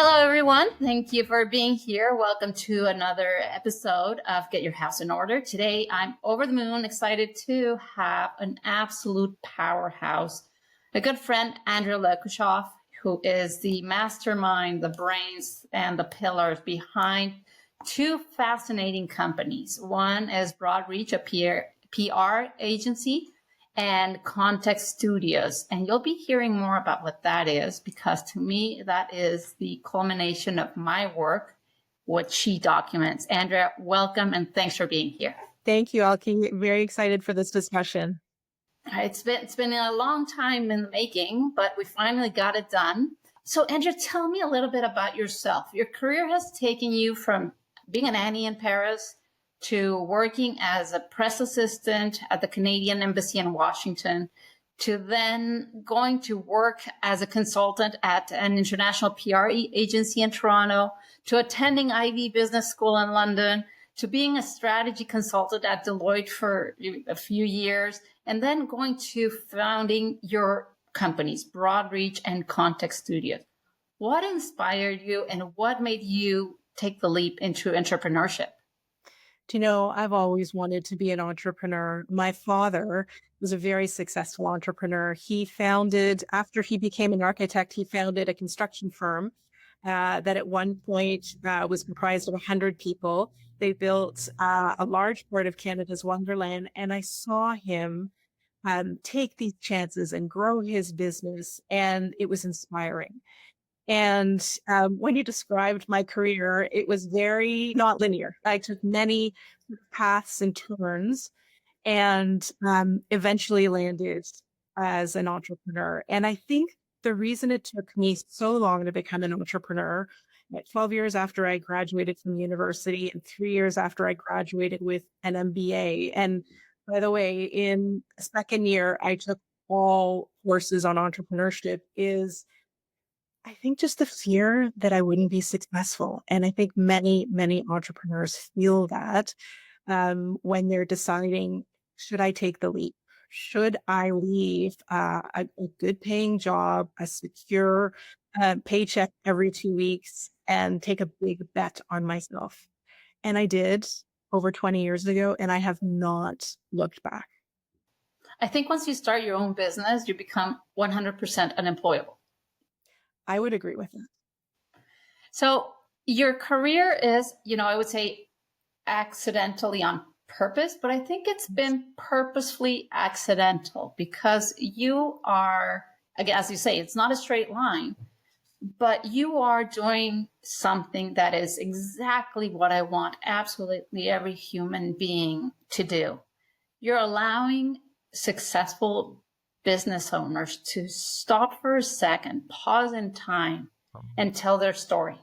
Hello, everyone. Thank you for being here. Welcome to another episode of Get Your House in Order. Today, I'm over the moon, excited to have an absolute powerhouse, a good friend, Andrea Lekushoff, who is the mastermind, the brains, and the pillars behind two fascinating companies. One is Broadreach, a PR agency, and Context Studios. And you'll be hearing more about what that is, because to me, that is the culmination of my work, what she documents. Andrea, welcome and thanks for being here. Thank you, Elke. Very excited for this discussion. It's been a long time in the making, but we finally got it done. So Andrea, tell me a little bit about yourself. Your career has taken you from being a nanny in Paris to working as a press assistant at the Canadian Embassy in Washington, to then going to work as a consultant at an international PR agency in Toronto, to attending Ivy Business School in London, to being a strategy consultant at Deloitte for a few years, and then going to founding your companies, Broadreach and Context Studios. What inspired you and what made you take the leap into entrepreneurship? Do you know, I've always wanted to be an entrepreneur. My father was a very successful entrepreneur. After he became an architect, he founded a construction firm that at one point was comprised of 100 people. They built a large part of Canada's Wonderland, and I saw him take these chances and grow his business, and it was inspiring. And when you described my career, it was very not linear. I took many paths and turns and eventually landed as an entrepreneur. And I think the reason it took me so long to become an entrepreneur, 12 years after I graduated from university and 3 years after I graduated with an MBA. And by the way, in the second year, I took all courses on entrepreneurship is I think just the fear that I wouldn't be successful. And I think many, many entrepreneurs feel that when they're deciding, should I take the leap? Should I leave a good paying job, a secure paycheck every 2 weeks, and take a big bet on myself? And I did over 20 years ago, and I have not looked back. I think once you start your own business, you become 100% unemployable. I would agree with that. So your career is, I would say accidentally on purpose, but I think it's been purposefully accidental because you are, again, as you say, it's not a straight line, but you are doing something that is exactly what I want absolutely every human being to do. You're allowing successful business owners to stop for a second, pause in time, and tell their story.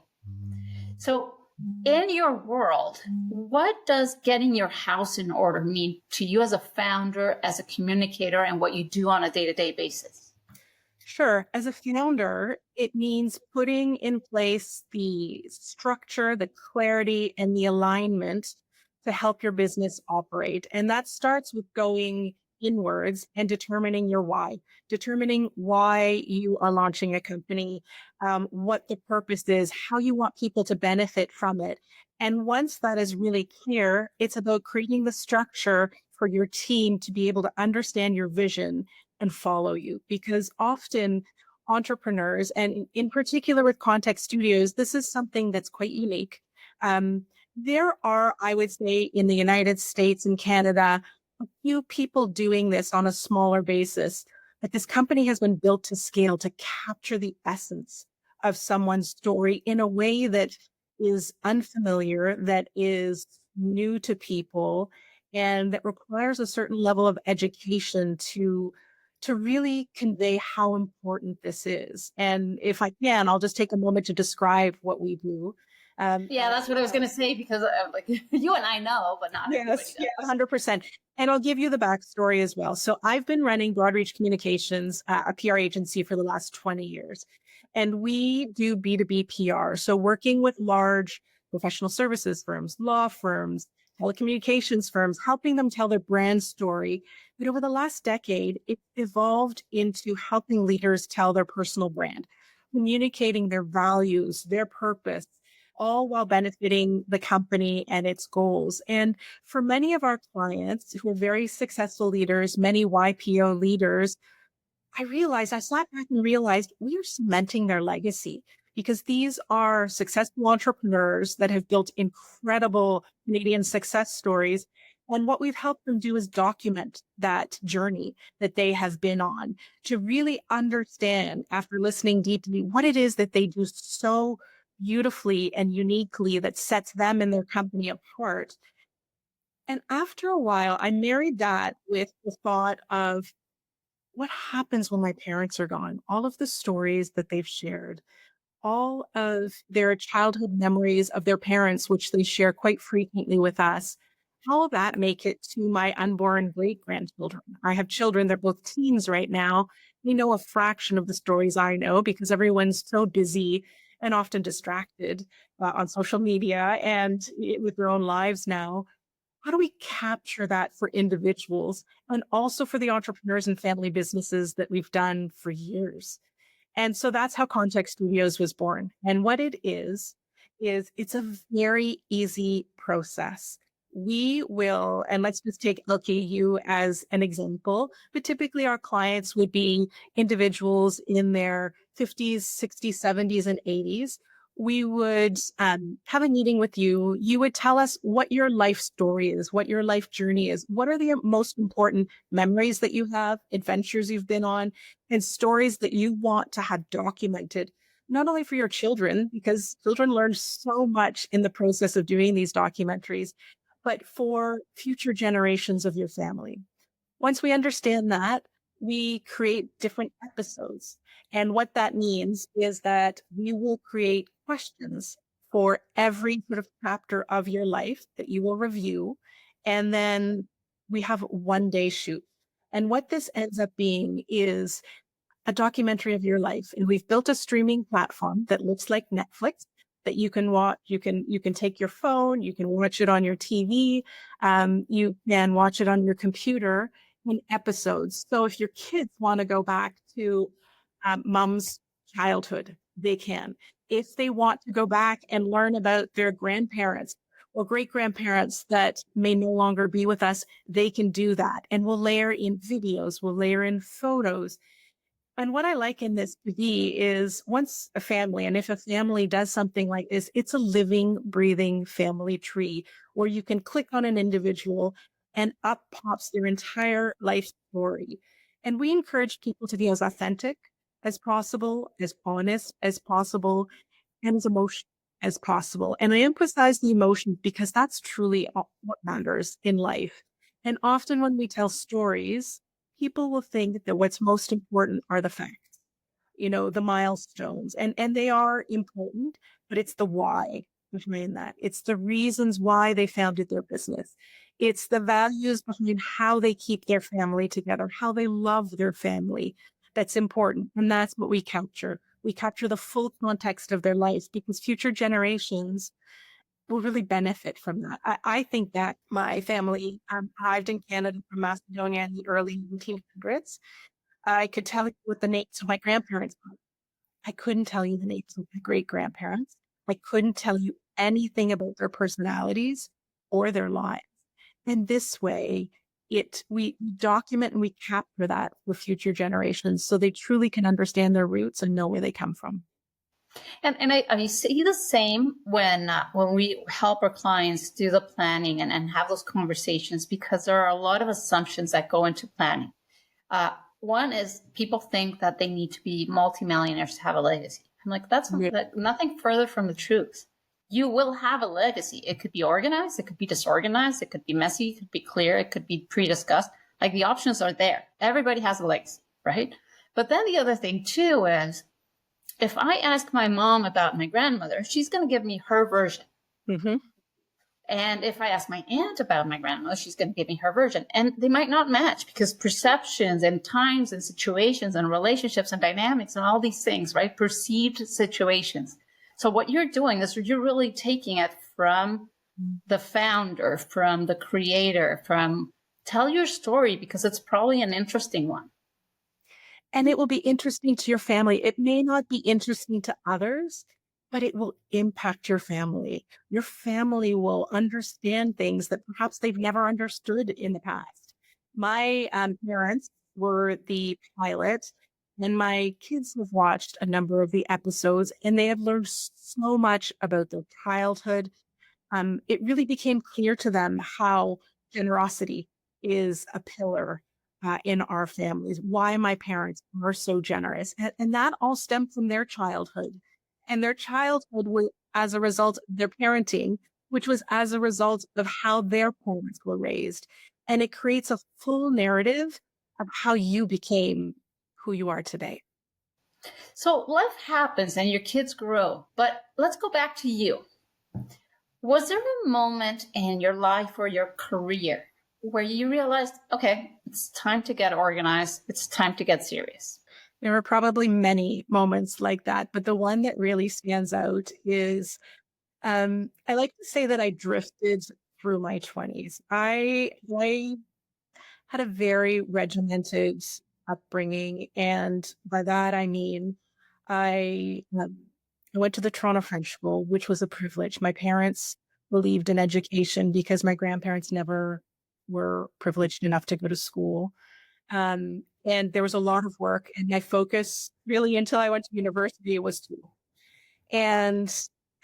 So in your world, what does getting your house in order mean to you as a founder, as a communicator, and what you do on a day-to-day basis? Sure. As a founder, it means putting in place the structure, the clarity, and the alignment to help your business operate. And that starts with going inwards and determining why you are launching a company, what the purpose is, how you want people to benefit from it. And once that is really clear, it's about creating the structure for your team to be able to understand your vision and follow you. Because often entrepreneurs, and in particular with Context Studios, this is something that's quite unique. There are, I would say, in the United States and Canada, a few people doing this on a smaller basis, but this company has been built to scale to capture the essence of someone's story in a way that is unfamiliar, that is new to people, and that requires a certain level of education to really convey how important this is. And if I can, I'll just take a moment to describe what we do. Yeah, that's what I was going to say, because like you and I know, but not everybody does. Yeah, 100%. And I'll give you the backstory as well. So I've been running Broadreach Communications, a PR agency, for the last 20 years. And we do B2B PR. So working with large professional services firms, law firms, telecommunications firms, helping them tell their brand story. But over the last decade, it evolved into helping leaders tell their personal brand. communicating their values, their purpose, all while benefiting the company and its goals. And for many of our clients who are very successful leaders, many YPO leaders, I sat back and realized we are cementing their legacy because these are successful entrepreneurs that have built incredible Canadian success stories. And what we've helped them do is document that journey that they have been on to really understand, after listening deeply, what it is that they do so beautifully and uniquely that sets them and their company apart. And after a while, I married that with the thought of what happens when my parents are gone? All of the stories that they've shared, all of their childhood memories of their parents, which they share quite frequently with us, how will that make it to my unborn great grandchildren? I have children, they're both teens right now. They know a fraction of the stories I know because everyone's so busy and often distracted on social media and with their own lives now. How do we capture that for individuals and also for the entrepreneurs and family businesses that we've done for years? And so that's how Context Studios was born. And what it is it's a very easy process. We will, and let's just take Elke, you as an example, but typically our clients would be individuals in their 50s, 60s, 70s, and 80s. We would have a meeting with you. You would tell us what your life story is, what your life journey is. What are the most important memories that you have, adventures you've been on, and stories that you want to have documented, not only for your children, because children learn so much in the process of doing these documentaries, but for future generations of your family. Once we understand that, we create different episodes. And what that means is that we will create questions for every sort of chapter of your life that you will review. And then we have 1 day shoot. And what this ends up being is a documentary of your life. And we've built a streaming platform that looks like Netflix that you can watch. You can take your phone, you can watch it on your TV, you can watch it on your computer in episodes. So if your kids want to go back to mom's childhood, they can. If they want to go back and learn about their grandparents or great grandparents that may no longer be with us, they can do that. And we'll layer in videos, we'll layer in photos, and what I like in this to be is once a family, and if a family does something like this, it's a living, breathing family tree where you can click on an individual and up pops their entire life story. And we encourage people to be as authentic as possible, as honest as possible, and as emotional as possible. And I emphasize the emotion because that's truly what matters in life. And often when we tell stories, people will think that what's most important are the facts, the milestones, and they are important, but it's the why behind that. It's the reasons why they founded their business. It's the values behind how they keep their family together, how they love their family. That's important. And that's what we capture. We capture the full context of their lives because future generations will really benefit from that. I think that my family arrived in Canada from Macedonia in the early 1900s. I could tell you what the names of my grandparents were. I couldn't tell you the names of my great grandparents. I couldn't tell you anything about their personalities or their lives. And this way, we document and we capture that for future generations so they truly can understand their roots and know where they come from. And I see the same when we help our clients do the planning and have those conversations, because there are a lot of assumptions that go into planning. One is people think that they need to be multimillionaires to have a legacy. I'm like, that's nothing further from the truth. You will have a legacy. It could be organized, it could be disorganized, it could be messy, it could be clear, it could be pre-discussed. Like, the options are there. Everybody has a legacy, right? But then the other thing too is, if I ask my mom about my grandmother, she's going to give me her version. Mm-hmm. And if I ask my aunt about my grandmother, she's going to give me her version. And they might not match because perceptions and times and situations and relationships and dynamics and all these things, right? Perceived situations. So what you're doing is you're really taking it from the founder, from the creator, from tell your story because it's probably an interesting one. And it will be interesting to your family. It may not be interesting to others, but it will impact your family. Your family will understand things that perhaps they've never understood in the past. My parents were the pilot, and my kids have watched a number of the episodes, and they have learned so much about their childhood. It really became clear to them how generosity is a pillar in our families, why my parents are so generous. And that all stemmed from their childhood. And their childhood was as a result of their parenting, which was as a result of how their parents were raised. And it creates a full narrative of how you became who you are today. So life happens and your kids grow, but let's go back to you. Was there a moment in your life or your career where you realized, okay, it's time to get organized, it's time to get serious? There were probably many moments like that, but the one that really stands out is I like to say that I drifted through my 20s. I had a very regimented upbringing, and by that I mean I I went to the Toronto French School, which was a privilege. My parents believed in education because my grandparents never were privileged enough to go to school. And there was a lot of work, and my focus really until I went to university was school. And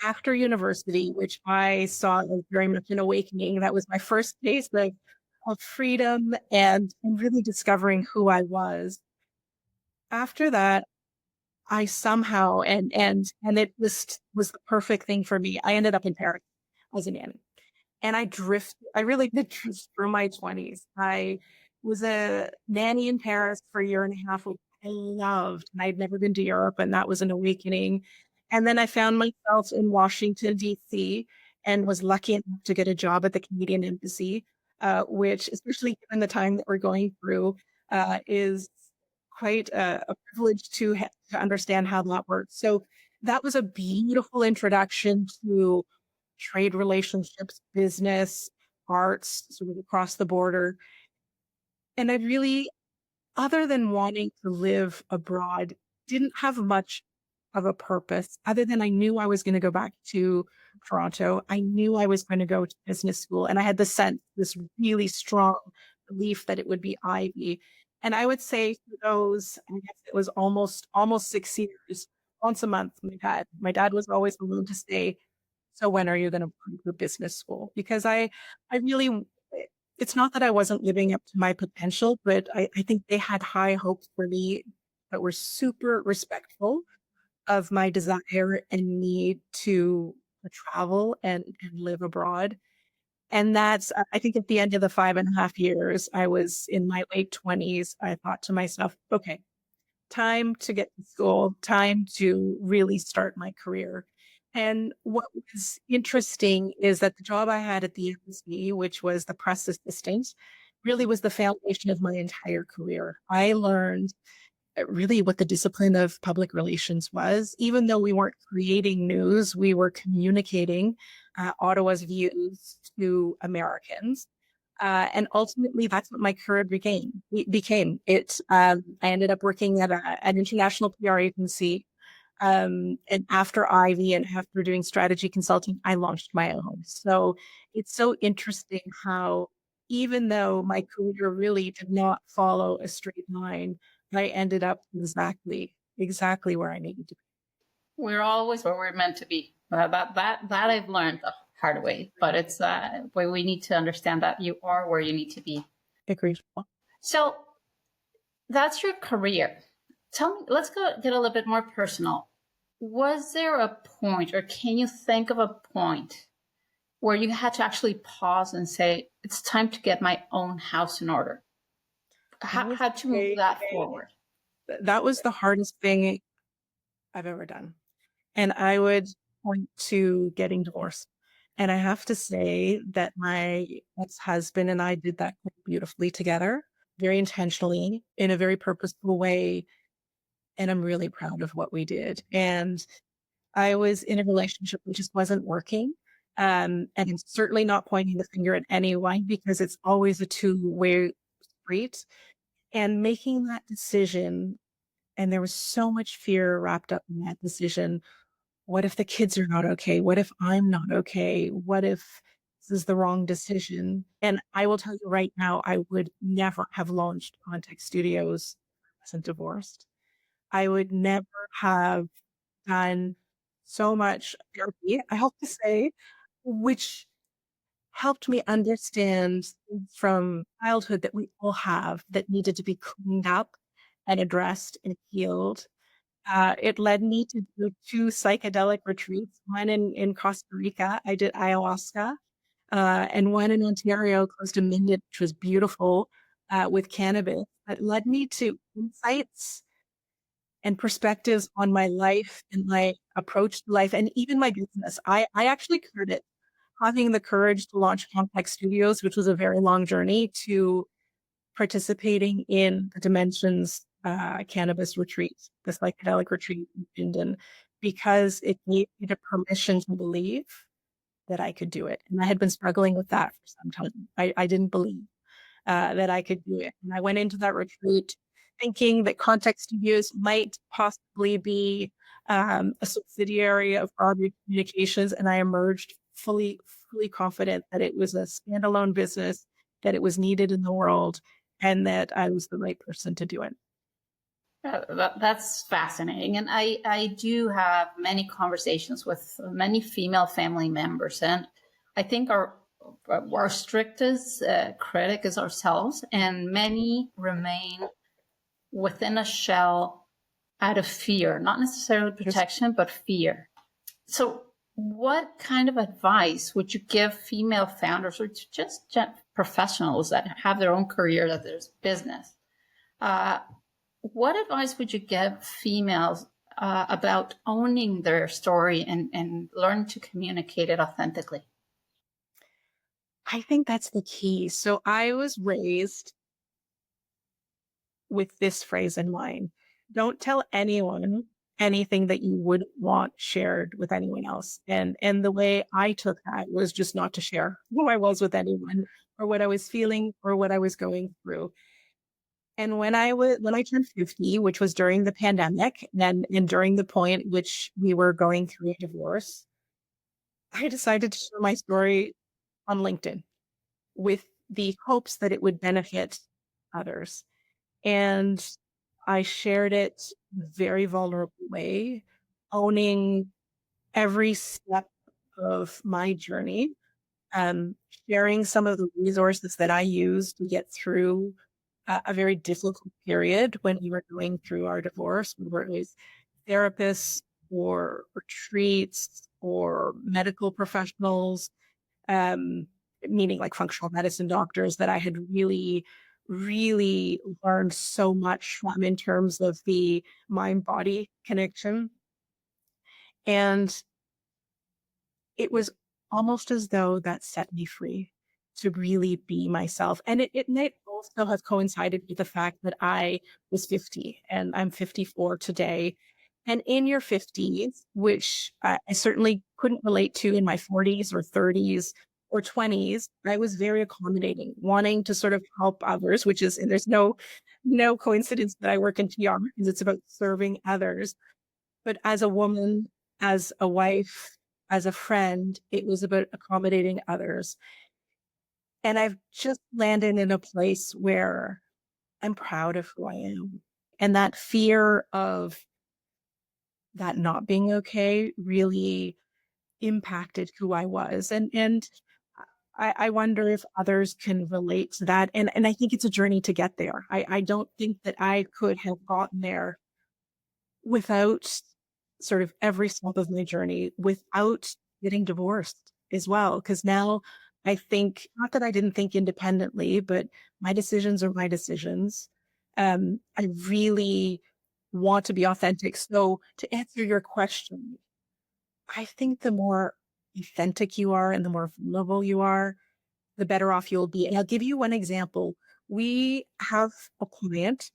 after university, which I saw as very much an awakening, that was my first taste of freedom and really discovering who I was. After that, I somehow and it was the perfect thing for me. I ended up in Paris as a nanny. And I really did drift through my 20s. I was a nanny in Paris for a year and a half, which I loved, and I'd never been to Europe, and that was an awakening. And then I found myself in Washington, DC, and was lucky enough to get a job at the Canadian Embassy, which, especially given the time that we're going through, is quite a privilege to understand how that works. So that was a beautiful introduction to trade relationships, business, arts, sort of across the border. And I really, other than wanting to live abroad, didn't have much of a purpose other than I knew I was going to go back to Toronto. I knew I was going to go to business school. And I had the sense, this really strong belief that it would be Ivy. And I would say for those, I guess it was almost 6 years, once a month, my dad was always willing to stay. So when are you going to go to business school? Because I really, it's not that I wasn't living up to my potential, but I think they had high hopes for me that were super respectful of my desire and need to travel and live abroad. And that's, I think at the end of the 5.5 years, I was in my late 20s. I thought to myself, okay, time to get to school, time to really start my career. And what was interesting is that the job I had at the embassy, which was the press assistant, really was the foundation of my entire career. I learned really what the discipline of public relations was. Even though we weren't creating news, we were communicating Ottawa's views to Americans. And ultimately, that's what my career became. I ended up working at an international PR agency. And after Ivy and after doing strategy consulting, I launched my own. So it's so interesting how, even though my career really did not follow a straight line, I ended up exactly where I needed to We're always where we're meant to be. That I've learned the hard way, but it's where we need to understand that you are where you need to be. be. Agreed. So that's your career. Tell me, let's go get a little bit more personal. Was there a point, or can you think of a point where you had to actually pause and say, it's time to get my own house in order? I would How to move say that forward? that was the hardest thing I've ever done. And I would point to getting divorced. And I have to say that my ex-husband and I did that quite beautifully together, very intentionally, in a very purposeful way. And I'm really proud of what we did. And I was in a relationship that just wasn't working. And it's certainly not pointing the finger at anyone because it's always a two-way street. And making that decision And there was so much fear wrapped up in that decision. What if the kids are not okay? What if I'm not okay? What if this is the wrong decision? And I will tell you right now, I would never have launched Context Studios if I wasn't divorced. I would never have done so much therapy, I hope to say, which helped me understand from childhood that we all have that needed to be cleaned up and addressed and healed. It led me to do 2 psychedelic retreats, one in Costa Rica, I did ayahuasca, and one in Ontario close to Minden, which was beautiful, with cannabis. It led me to insights and perspectives on my life and my approach to life and even my business. I actually credit having the courage to launch Context Studios, which was a very long journey, to participating in the Dimensions cannabis retreat, the psychedelic retreat in Minden, because it gave me the permission to believe that I could do it. And I had been struggling with that for some time. I didn't believe that I could do it. And I went into that retreat thinking that Context Studios might possibly be a subsidiary of Broadway Communications, and I emerged fully confident that it was a standalone business, that it was needed in the world, and that I was the right person to do it. That's fascinating. And I do have many conversations with many female family members. And I think our strictest critic is ourselves. And many remain within a shell out of fear, not necessarily protection, but fear. So, what kind of advice would you give female founders or just professionals that have their own career, that there's business? What advice would you give females about owning their story and learn to communicate it authentically? I think that's the key. So I was raised with this phrase in mind. Don't tell anyone anything that you wouldn't want shared with anyone else. And the way I took that was just not to share who I was with anyone or what I was feeling or what I was going through. And when I turned 50, which was during the pandemic and during the point which we were going through a divorce, I decided to share my story on LinkedIn with the hopes that it would benefit others. And I shared it in a very vulnerable way, owning every step of my journey, um, sharing some of the resources that I used to get through a very difficult period when we were going through our divorce. We were with therapists or retreats or medical professionals, um, meaning like functional medicine doctors that I had really learned so much from in terms of the mind body connection. And it was almost as though that set me free to really be myself. And it might also have coincided with the fact that I was 50 and I'm 54 today. And in your 50s, which I certainly couldn't relate to in my 40s or 30s or 20s, I was very accommodating, wanting to sort of help others, which is, and there's no coincidence that I work in PR because it's about serving others. But as a woman, as a wife, as a friend, it was about accommodating others. And I've just landed in a place where I'm proud of who I am. And that fear of that not being okay really impacted who I was. And I wonder if others can relate to that. And I think it's a journey to get there. I don't think that I could have gotten there without sort of every step of my journey, without getting divorced as well. Because now I think, not that I didn't think independently, but my decisions are my decisions. I really want to be authentic. So to answer your question, I think the more authentic you are and the more vulnerable you are, the better off you'll be. And I'll give you one example. We have a client,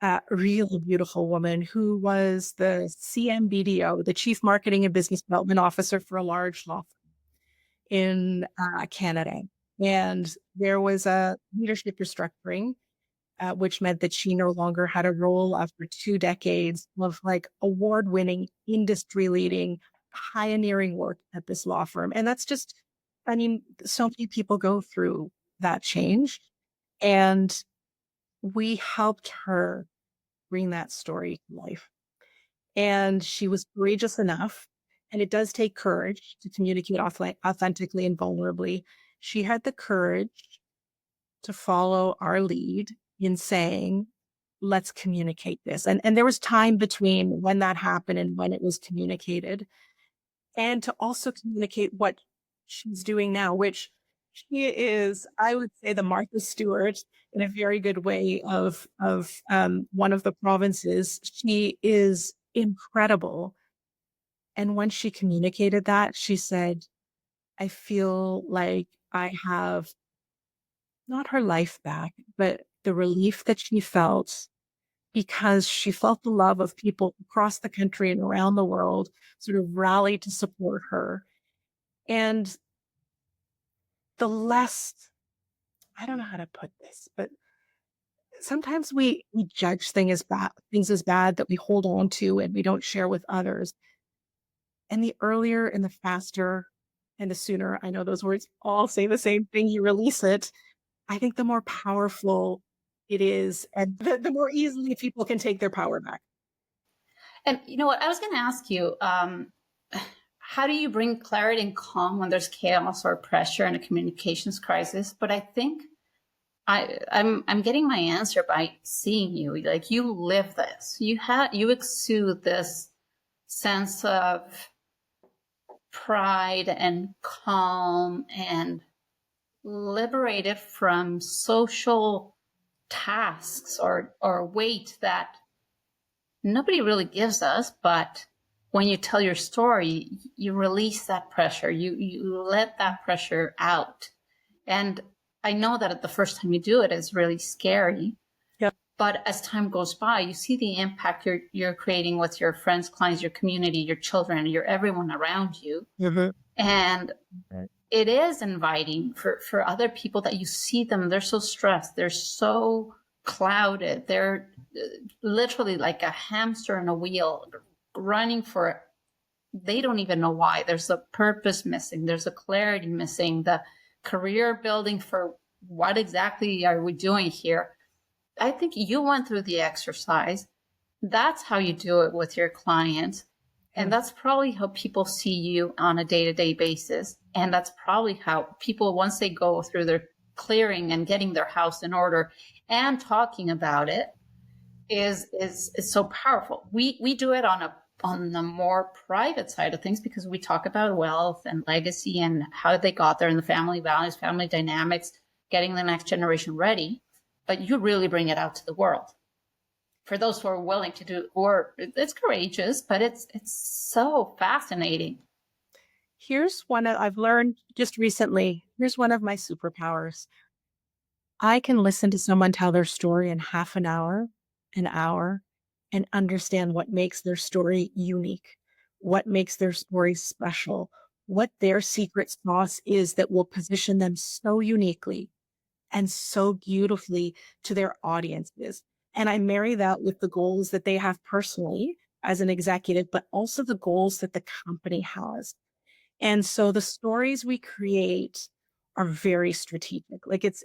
a really beautiful woman who was the CMBDO, the Chief Marketing and Business Development Officer for a large law firm in Canada. And there was a leadership restructuring. which meant that she no longer had a role after 2 decades of like award-winning, industry-leading, pioneering work at this law firm. And that's just, I mean, so many people go through that change. And we helped her bring that story to life. And she was courageous enough, and it does take courage to communicate authentically and vulnerably. She had the courage to follow our lead in saying, let's communicate this. And there was time between when that happened and when it was communicated, and to also communicate what she's doing now, which she is, I would say, the Martha Stewart in a very good way of one of the provinces. She is incredible. And when she communicated that, she said, I feel like I have not her life back, but the relief that she felt because she felt the love of people across the country and around the world sort of rally to support her. And the less, I don't know how to put this, but sometimes we judge things as bad that we hold on to and we don't share with others. And the earlier and the faster and the sooner, I know those words all say the same thing, you release it, I think the more powerful it is, and the more easily people can take their power back. And you know what? I was going to ask you, how do you bring clarity and calm when there's chaos or pressure in a communications crisis? But I think I'm getting my answer by seeing you. Like you live this. You exude this sense of pride and calm and liberated from social tasks or weight that nobody really gives us. But when you tell your story, you release that pressure. You let that pressure out. And I know that at the first time you do it, it's really scary. Yep. But as time goes by, you see the impact you're creating with your friends, clients, your community, your children, your everyone around you. Mm-hmm. And it is inviting for other people that you see them. They're so stressed. They're so clouded. They're literally like a hamster in a wheel running for it. They don't even know why. There's a purpose missing. There's a clarity missing. The career building for what exactly are we doing here? I think you went through the exercise. That's how you do it with your clients. And that's probably how people see you on a day-to-day basis. And that's probably how people, once they go through their clearing and getting their house in order and talking about it, is so powerful. We do it on the more private side of things because we talk about wealth and legacy and how they got there and the family values, family dynamics, getting the next generation ready. But you really bring it out to the world. For those who are willing to do, or it's courageous, but it's so fascinating. Here's one I've learned just recently. Here's one of my superpowers. I can listen to someone tell their story in half an hour, and understand what makes their story unique, what makes their story special, what their secret sauce is that will position them so uniquely and so beautifully to their audiences. And I marry that with the goals that they have personally as an executive, but also the goals that the company has. And so the stories we create are very strategic. Like it's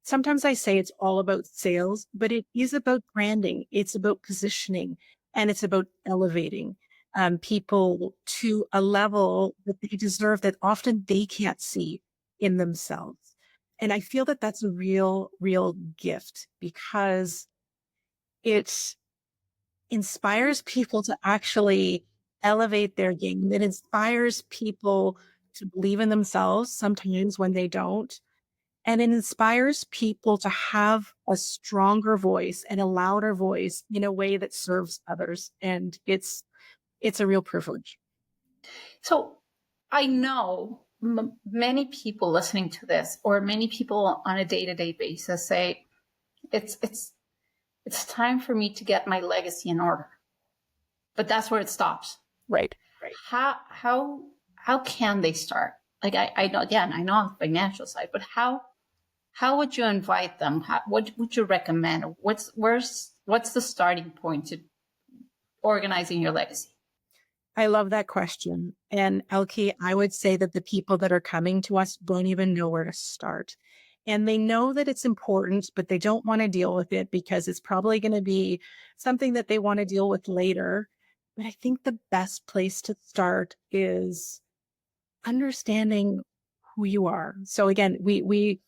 sometimes I say it's all about sales, but it is about branding. It's about positioning, and it's about elevating people to a level that they deserve that often they can't see in themselves. And I feel that that's a real, real gift because it inspires people to actually elevate their game. It inspires people to believe in themselves sometimes when they don't. And it inspires people to have a stronger voice and a louder voice in a way that serves others. And it's a real privilege. So I know many people listening to this, or many people on a day-to-day basis, say it's time for me to get my legacy in order. But that's where it stops. Right. How can they start? Like I know, again, I know on the financial side, but how would you invite them? What would you recommend? What's the starting point to organizing your legacy? I love that question. And Elke, I would say that the people that are coming to us don't even know where to start. And they know that it's important, but they don't want to deal with it because it's probably going to be something that they want to deal with later. But I think the best place to start is understanding who you are. So again, we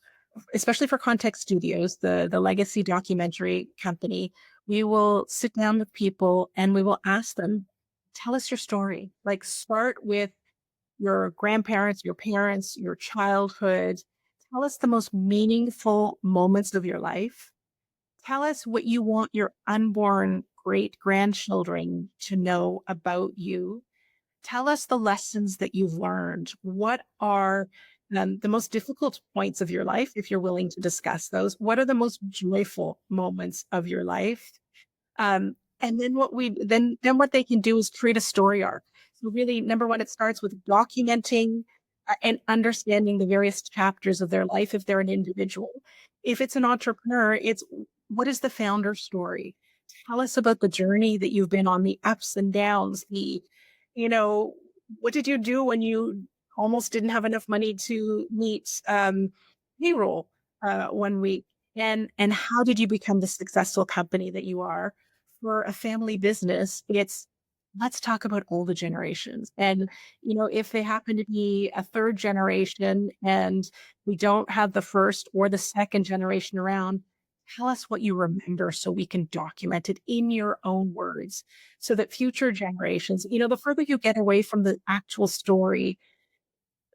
especially for Context Studios, the legacy documentary company, we will sit down with people and we will ask them, tell us your story. Like start with your grandparents, your parents, your childhood. Tell us the most meaningful moments of your life. Tell us what you want your unborn great grandchildren to know about you. Tell us the lessons that you've learned. What are the most difficult points of your life, if you're willing to discuss those? What are the most joyful moments of your life? And then what they can do is create a story arc. So really, number one, it starts with documenting and understanding the various chapters of their life if they're an individual. If it's an entrepreneur, it's what is the founder story? Tell us about the journey that you've been on, the ups and downs, you know, what did you do when you almost didn't have enough money to meet payroll one week? And how did you become the successful company that you are? For a family business, it's let's talk about all the generations. And, if they happen to be a third generation and we don't have the first or the second generation around, tell us what you remember so we can document it in your own words so that future generations, the further you get away from the actual story,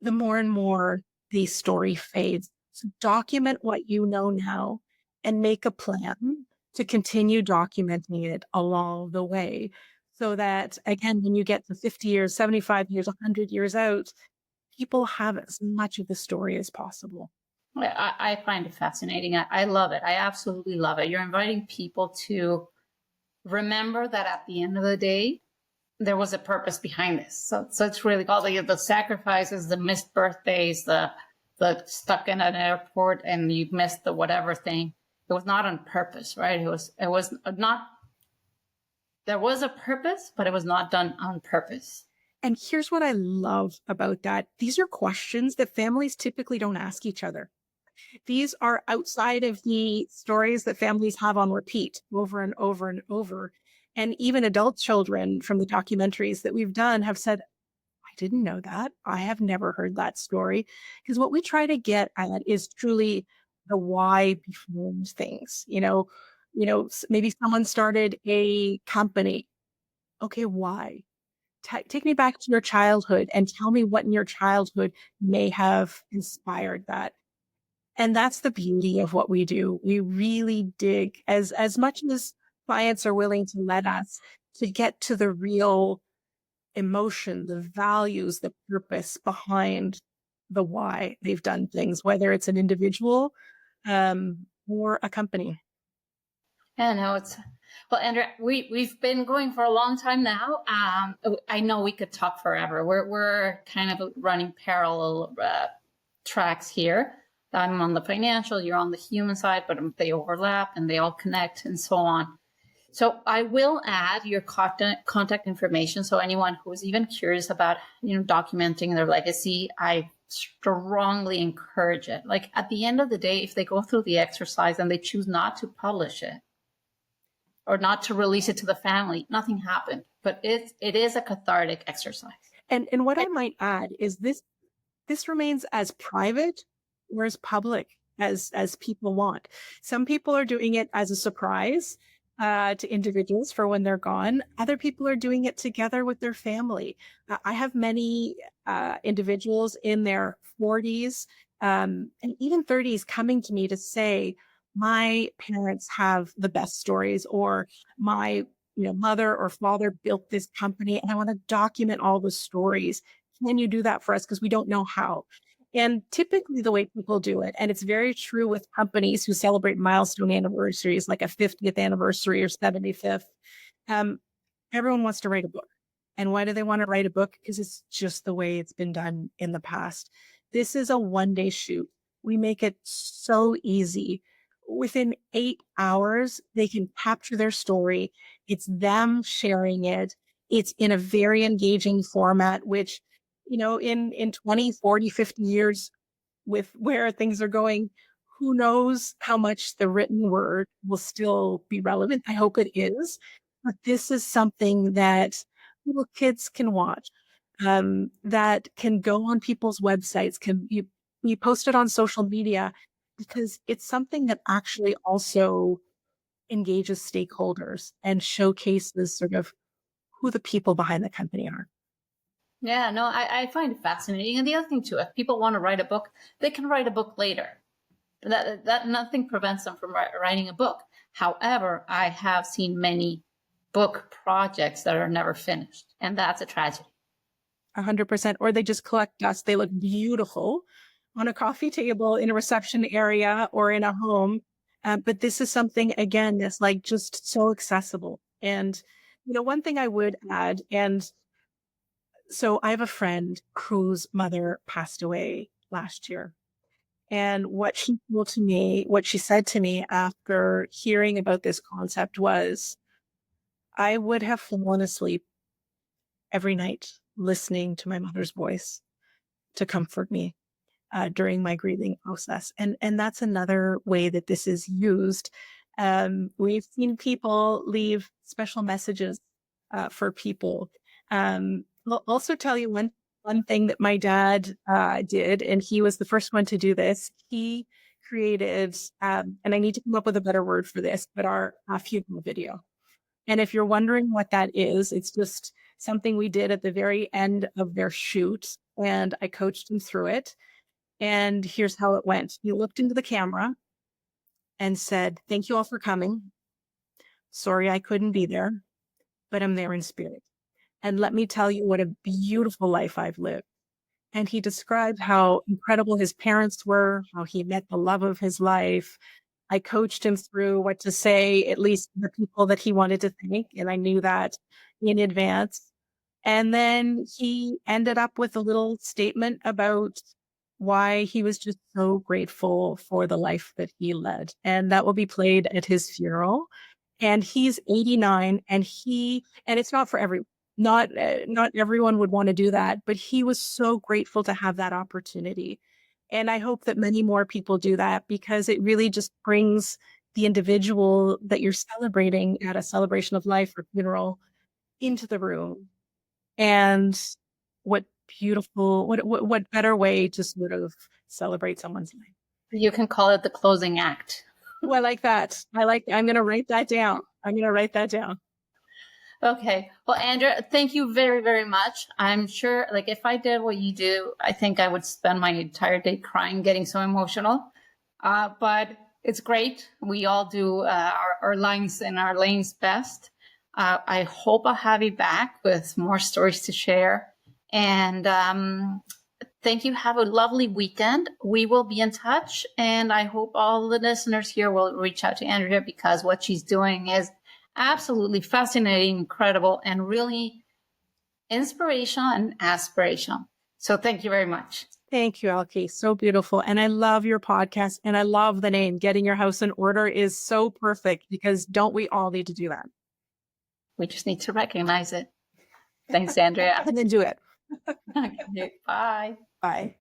the more and more the story fades. So document what you know now and make a plan to continue documenting it along the way. So that again, when you get to 50 years, 75 years, 100 years out, people have as much of the story as possible. I find it fascinating. I love it. I absolutely love it. You're inviting people to remember that at the end of the day, there was a purpose behind this. So it's really called the sacrifices, the missed birthdays, the stuck in an airport and you missed the whatever thing. It was not on purpose, right? It was not. There was a purpose, but it was not done on purpose. And here's what I love about that. These are questions that families typically don't ask each other. These are outside of the stories that families have on repeat over and over and over. And even adult children from the documentaries that we've done have said, I didn't know that. I have never heard that story. Because what we try to get at is truly the why behind things. Maybe someone started a company. Okay, why? Take me back to your childhood and tell me what in your childhood may have inspired that. And that's the beauty of what we do. We really dig as much as clients are willing to let us to get to the real emotion, the values, the purpose behind the why they've done things, whether it's an individual or a company. Yeah, no, it's well, Andrea, we've been going for a long time now. I know we could talk forever. We're kind of running parallel tracks here. I'm on the financial, you're on the human side, but they overlap and they all connect and so on. So I will add your contact information. So anyone who is even curious about, documenting their legacy, I strongly encourage it. Like at the end of the day, if they go through the exercise and they choose not to publish it or not to release it to the family, nothing happened. But it is a cathartic exercise. And what I might add is this remains as private or as public as people want. Some people are doing it as a surprise to individuals for when they're gone. Other people are doing it together with their family. I have many individuals in their 40s and even 30s coming to me to say, my parents have the best stories, or my mother or father built this company and I want to document all the stories. Can you do that for us? Because we don't know how. And typically the way people do it, and it's very true with companies who celebrate milestone anniversaries, like a 50th anniversary or 75th, um, everyone wants to write a book. And why do they want to write a book? Because it's just the way it's been done in the past. This is a one-day shoot. We make it so easy. Within 8 hours, they can capture their story. It's them sharing it. It's in a very engaging format, which, in 20, 40, 50 years, with where things are going, who knows how much the written word will still be relevant. I hope it is. But this is something that little kids can watch, that can go on people's websites, be posted on social media, because it's something that actually also engages stakeholders and showcases sort of who the people behind the company are. Yeah, no, I find it fascinating. And the other thing too, if people want to write a book, they can write a book later. That nothing prevents them from writing a book. However, I have seen many book projects that are never finished, and that's a tragedy. 100%. Or they just collect dust. They look beautiful on a coffee table in a reception area or in a home. But this is something, again, that's like just so accessible. And, one thing I would add, and so I have a friend whose mother passed away last year. And what she said to me after hearing about this concept was, I would have fallen asleep every night listening to my mother's voice to comfort me during my grieving process. And that's another way that this is used. We've seen people leave special messages for people. I'll also tell you one thing that my dad did, and he was the first one to do this. He created, and I need to come up with a better word for this, but our funeral video. And if you're wondering what that is, it's just something we did at the very end of their shoot, and I coached him through it. And here's how it went. He looked into the camera and said, "Thank you all for coming. Sorry I couldn't be there, but I'm there in spirit. And let me tell you what a beautiful life I've lived." And he described how incredible his parents were, how he met the love of his life. I coached him through what to say, at least the people that he wanted to thank. And I knew that in advance. And then he ended up with a little statement about why he was just so grateful for the life that he led. And that will be played at his funeral. And he's 89, and it's not for everyone. Not everyone would want to do that, but he was so grateful to have that opportunity. And I hope that many more people do that, because it really just brings the individual that you're celebrating at a celebration of life or funeral into the room. And what what better way to sort of celebrate someone's life? You can call it the closing act. Oh, I like that. I'm going to write that down. I'm going to write that down. Okay. Well, Andrea, thank you very, very much. I'm sure, like, if I did what you do, I think I would spend my entire day crying, getting so emotional. But it's great. We all do our lines in our lanes best. I hope I'll have you back with more stories to share. And thank you. Have a lovely weekend. We will be in touch. And I hope all the listeners here will reach out to Andrea, because what she's doing is absolutely fascinating, incredible, and really inspirational and aspirational. So thank you very much. Thank you, Elke. So beautiful. And I love your podcast, and I love the name. Getting Your House in Order is so perfect, because don't we all need to do that? We just need to recognize it. Thanks, Andrea. And then do it. Okay, bye. Bye.